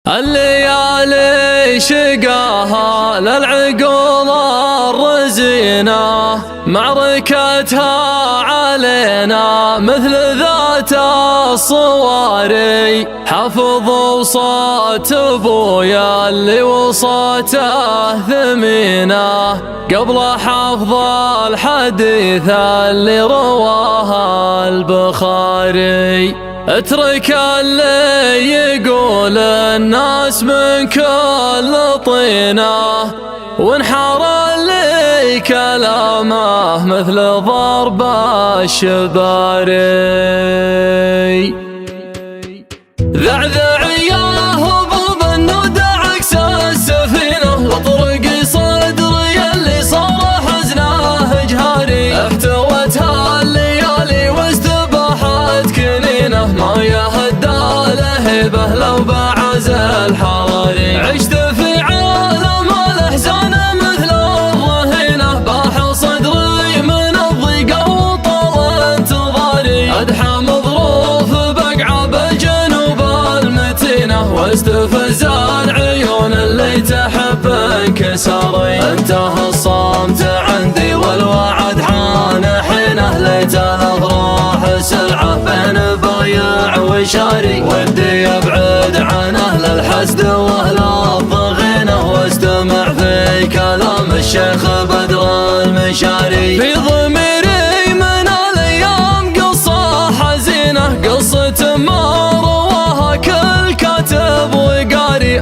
الليالي شقاها للعقول الرزينة، معركتها علينا مثل ذات الصواري. حفظوا صوت ابويا اللي وصاته ثمينة، قبل حفظ الحديث اللي رواه البخاري. اترك اللي يقول الناس من كل طينه، وانحر اللي كلامه مثل ضرب الشباري. ذعذع يا هبوب النود عكس السفينة، واطرق صدري اللي صار حزنه جهاري. احتوتها الليالي واستباحت كنينه، ما يهدى لهبه لو بعز الحراري. عشت في عالم الاحزان مثل الرهينه، باح صدري من الضيق وطال انتظاري. ادحى مظروف بقعه بالجنوب المتينه، واستفز العيون اللي تحب انكساري. انتهى الصمت عندي والوعد حان حينه، ليت الافراح سلعه بين بايع وشاري. ودي ابعد عن اهل الحسد واهل الضغينه، واستمع في كلام الشيخ بدر المشاري. في ضميري من الايام قصه حزينه، قصه ما رواها كل كاتب وقاري.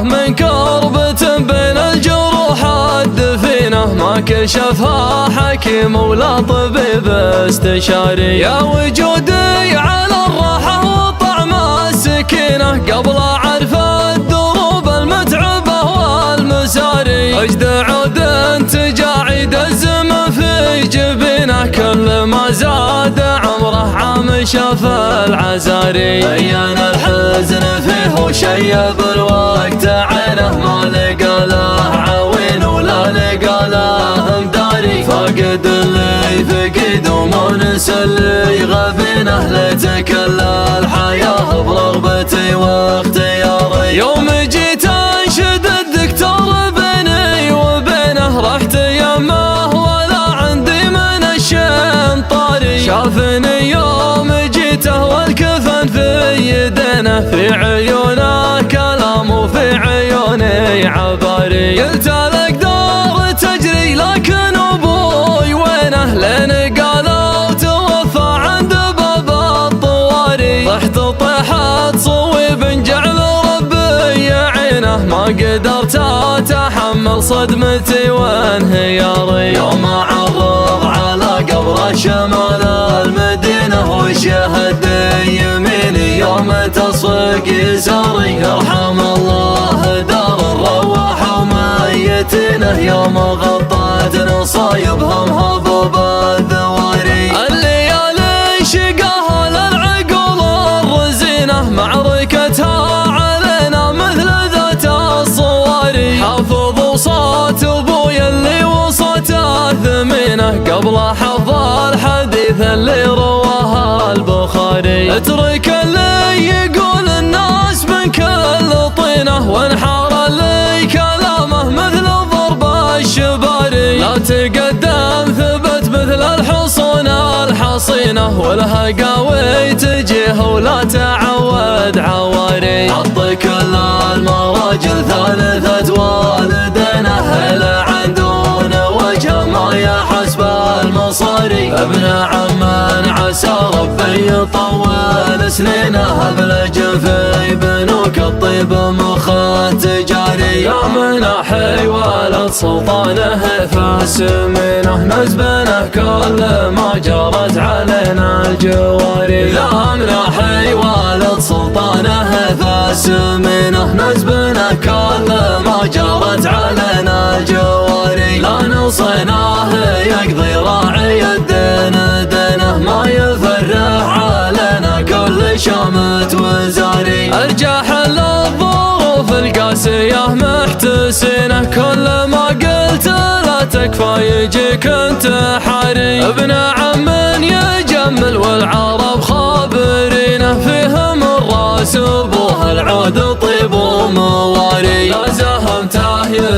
من كربة بين الجروح الدفينه، ما كشفها حكيم ولا طبيب استشاري. يا وجودي على الراحه وطعم السكينه، قبل اعرف الدروب المتعبه والمساري. اجد عود تجاعيد الزمن في جبينه، كل ما زاد عمره عام شاف العزاري. بين الحزن فيه وشيب الوقت عينه، ما لقى له عوين ولا لقى له مداري. فاقد اللي فقد ومونس اللي غفينه، ليت كل الحياه برغبتي واختياري. يوم جيت انشد الدكتور بيني وبينه، رحت يمه ولا عندي من الشين طاري. شافني يوم جيته والكفن في يدينه، في عيونه كلام وفي عيوني عباري. قلت الاقدار تجري لكن ابوي وينه، لين قالوا توفى عند باب الطواري. طحت طيحت صويب جعل ربي يعينه، ما قدرت اتحمل صدمتي وانهياري. يوم عرض على قبر شمال المدينه، وشهد يميني يوم تصفق يساري. يرحم الله دار الرواح وميتينه، يوم غطت نصايبهم هبوب الذواري. الليالي شقاها للعقول الرزينه، معركتها علينا مثل ذات الصواري. حافظوا صوت ابويا اللي وصاته ثمينه، قبل حفظ الحديث اللي رواه البخاري. اترك اللي يقول الناس من كل طينه، وانحار اللي كلامه مثل ضرب الشباري. لا تقدم ثبت مثل الحصون الحصينه، والهقاوي تجيه ولا تعود عواري. حط كل المراجل ثالثة والدينه، هلا عندون وجه ما يحسب المصاري. ابن عم عسى ربي يطول سنينه، ابلج في بنوك الطيب مخ تجاري. يا مناحي ولد سلطانه فاسمينه، نزبنه كل ما جرت علينا الجواري. يا مناحي ولد سلطانه فاسمينه، نزبنه كل ما جرت علينا الجواري. لا نوصيناه يقضي راعي الدين دينه، ما يفرح علينا كل شامت وزاري. ارجع حل الظروف القاسية محتسينه، كل ما قلت لا تكفى يجيك انتحاري. ابن عم يجمل والعرب خابرينه، فيهم الراس ابوه العود طيب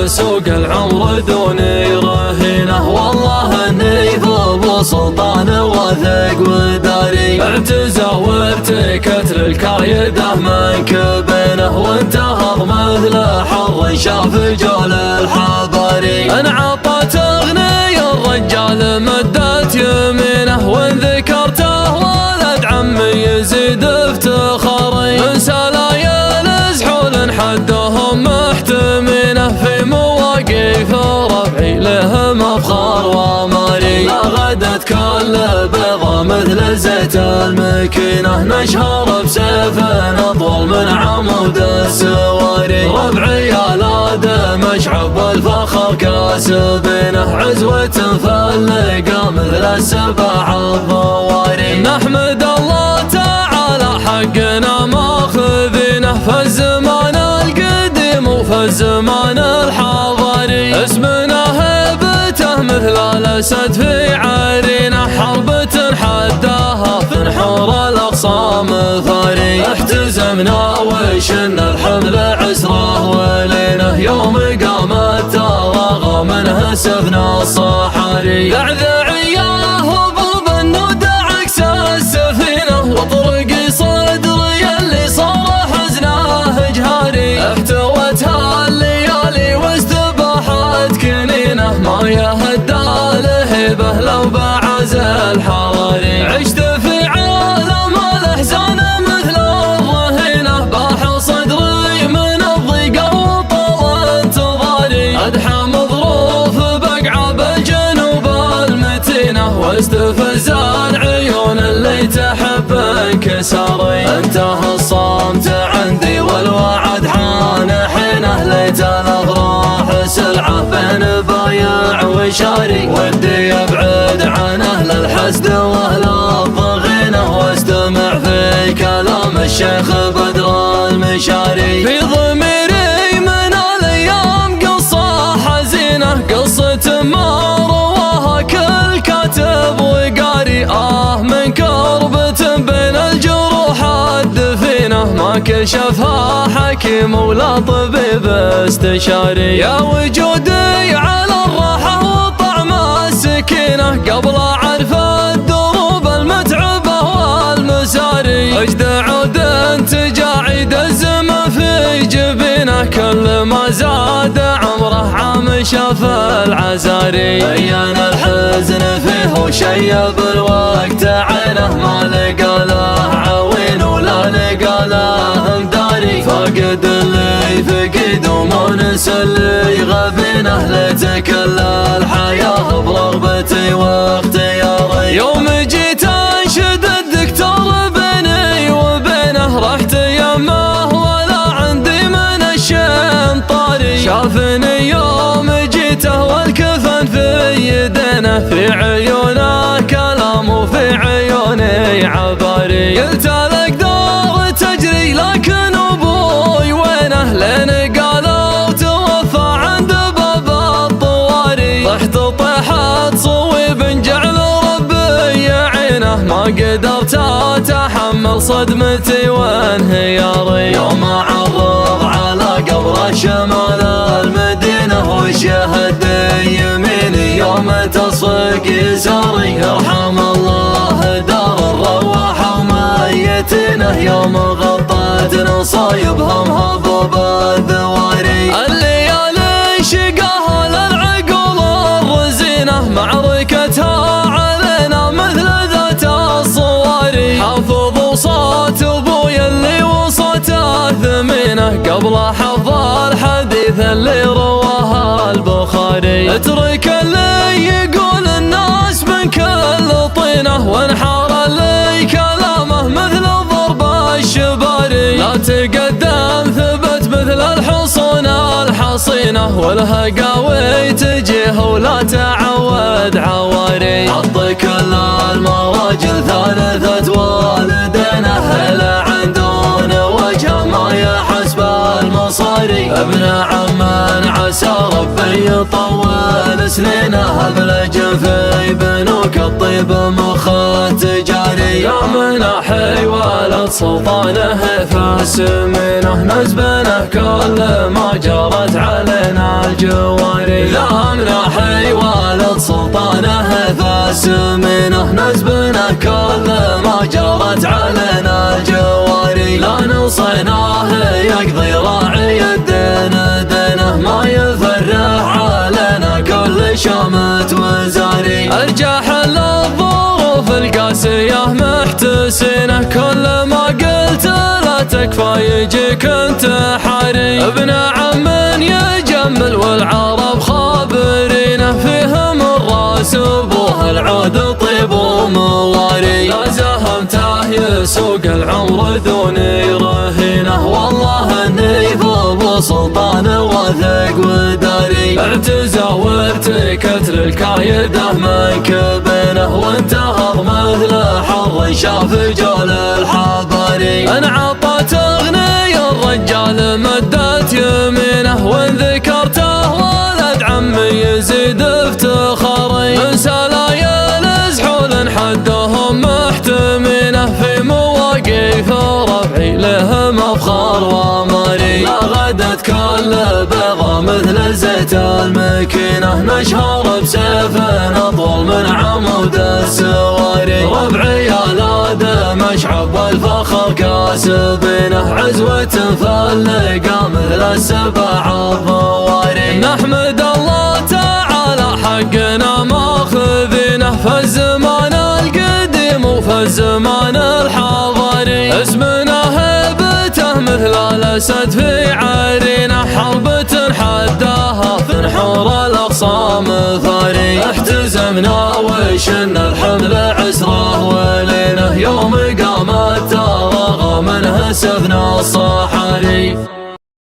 سوق العمر دوني رهينه، والله اني ذو سلطان واثق وداري. اعتزى وارتكت للكايده من كبنه، وانتهض مثل حر شاف جول الحضاري. انعطت اغني الرجال مدت يمينه، وان ذكرته ولد عمي يزيد افتخاري. من سلايل زحول حدهم محتمينه، في مواقف ربعي لهم افخار وماري. غدت كل بيضة مثل زيت المكينة، نشهر بسيف اطول من عمود السواري. ربعي يا لاد مشعب والفخر كاسبينه، عزوة فلقى مثل السبع الضواري. نحمد الله تعالى حقنا ماخذينه، فالزمان القديم وفي الزمان الحضاري. اسمنا هيبته مثل الاسد في عرينه، حربة حداها في نحور الاخصام ثاري. احتزمنا وشنا الحمل عسره ولينه، يوم قامت تراغى منه سفنا الصحاري. ذعذعيه هبوب النود عكس السفينه، وطرق صدري اللي صار حزنه جهاري. احتوتها الليالي واستباحت كنينه، ما يهدى لهبه لو بعز الحراري. عشت في عالم الاحزان مثل الرهينه، باح صدري من الضيقه وطال انتظاري. ادحى مظروف بقعه بالجنوب المتينه، واستفزان عيون اللي تحب انكساري. انتهى الصمت عندي والوعد حان حينه، ليت الاضراح سلعه بين بايع وشاري. ودي ابعد عن اهل الحسد واهل الضغينه، واستمع في كلام الشيخ بدر المشاري. في ضميري من الايام قصه حزينه، قصه ما رواها كل كاتب وقاري. من كربة بين الجروح الدفينه، ما كشفها حكيم ولا طبيب استشاري. يا وجودي على الراحه وطعم السكينه، قبل اعرف الدروب المتعبه والمساري. اجد عود تجاعيد الزمن في جبينه، كل ما زاد عمره عام شاف العزاري. بين الحزن فيه وشيب الوقت عينه، ما لقى له عوين ولا لقى له مداري. فاقد اللي فقد ومونس اللي غبينه، ليت كل الحياه برغبتي واختياري. يوم جيت انشد الدكتور بيني وبينه، رحت يمه ولا عندي من الشين طاري. شافني يوم جيته والكفن في يدينه، في عيونه كلام وفي عيوني عباري. قلت الاقدار تجري لكن ابوي وينه، لين قالوا توفى عند باب الطواري. طحت طيحت صويب جعل ربي يعينه، ما قدرت اتحمل صدمتي وانهياري. يوم عرض على قبر شمال المدينه، وشهد يميني يوم تصفق يساري. يرحم الله دار الرواحه وميتينه، يوم غطت نصايبهم هضب الذواري. الليالي شقاها للعقول الرزينه، معركتها علينا مثل ذات الصواري. حافظوا صوت ابوي اللي وصته ثمينه، قبل حفظ الحديث اللي رواه البخاري. اترك اللي يقول الناس من كل طينه، وانحار اللي كلامه مثل ضرب الشباري. لا تقدم ثبت مثل الحصون الحصينه، والهقاوي تجيه ولا تعود عواري. حط كل المراجل ثالثة والدينه، هلا عندون وجهه ما يحس بالمصاري. ابن عم عسى ربي يطول سنينه، ابلج في بنوك الطيب مخ تجاري. يا مناحي ولد سلطانه فاسمينه، نزبنه كل ما جرت علينا الجاري. جواري. ذهبنا حي والد سلطانه فاسمينه نسبنا كل ما جرت علينا جواري. لا نوصيناه يقضي راعي الدين دينه ما يفرح علينا كل شامت وزاري. ارجح الظروف القاسية محتسينه كل ما قلت لا تكفى يجيك انتحاري. ابن عم يجمل والعرب خابرينه فيهم الراس ابوه العود طيب ومواري. لا زهمته يسوق العمر دوني رهينه والله اني ابو سلطان وثق وداري. اعتزى وارتكت للكايده من كبينه وانتهض مثل حر شاف جول الحضاري. ان عطت اغني الرجال مدت يمينه وان ذكرته ولد عمي يزيد افتخاري. من سلايل زحول حدهم محتمينه في مواقف رفعي لهم افخار وماري. لا غدت كل بيضة مثل زيت المكينه نشهر بسيف اطول من عمود السواري. ربعي يا مشعب والفخر كاسبينه عزوة فاللقى مثل السبع الضواري. نحمد الله تعالى حقنا ماخذينه في الزمان القديم وفي الزمان الحضاري. اسمنا هيبته مثل الاسد في عرينه حربة حداها في نحور الاخصام ثاري. احتزمنا وشن الحمل عسره ولينه يوم قامت ترغى منه سفن الصحاري.